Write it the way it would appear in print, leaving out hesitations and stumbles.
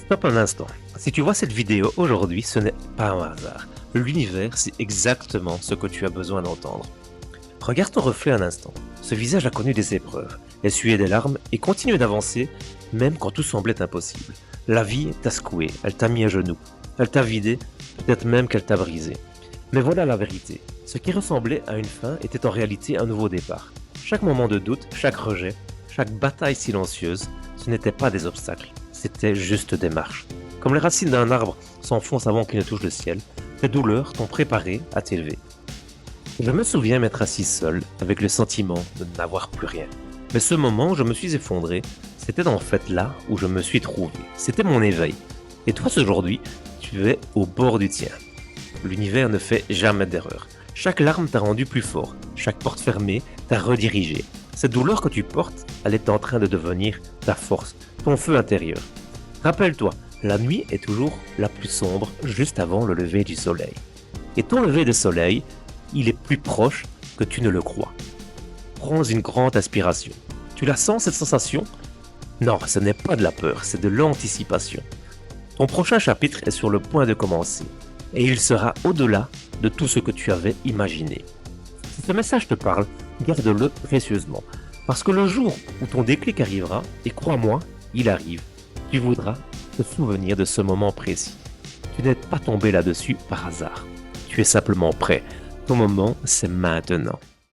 Stop un instant. Si tu vois cette vidéo aujourd'hui, ce n'est pas un hasard. L'univers, c'est exactement ce que tu as besoin d'entendre. Regarde ton reflet un instant. Ce visage a connu des épreuves, essuyé des larmes et continué d'avancer, même quand tout semblait impossible. La vie t'a secoué, elle t'a mis à genoux, elle t'a vidé, peut-être même qu'elle t'a brisé. Mais voilà la vérité. Ce qui ressemblait à une fin était en réalité un nouveau départ. Chaque moment de doute, chaque rejet, chaque bataille silencieuse, ce n'étaient pas des obstacles, c'était juste des marches. Comme les racines d'un arbre s'enfoncent avant qu'il ne touche le ciel, tes douleurs t'ont préparé à t'élever. Je me souviens m'être assis seul, avec le sentiment de n'avoir plus rien. Mais ce moment où je me suis effondré, c'était en fait là où je me suis trouvé. C'était mon éveil. Et toi, aujourd'hui, tu es au bord du tien. L'univers ne fait jamais d'erreur. Chaque larme t'a rendu plus fort. Chaque porte fermée t'a redirigé. Cette douleur que tu portes, elle est en train de devenir ta force, ton feu intérieur. Rappelle-toi, la nuit est toujours la plus sombre juste avant le lever du soleil. Et ton lever de soleil, il est plus proche que tu ne le crois. Prends une grande aspiration. Tu la sens cette sensation? Non, ce n'est pas de la peur, c'est de l'anticipation. Ton prochain chapitre est sur le point de commencer. Et il sera au-delà de tout ce que tu avais imaginé. Si ce message te parle, garde-le précieusement. Parce que le jour où ton déclic arrivera, et crois-moi, il arrive, tu voudras te souvenir de ce moment précis. Tu n'es pas tombé là-dessus par hasard. Tu es simplement prêt. Ton moment, c'est maintenant.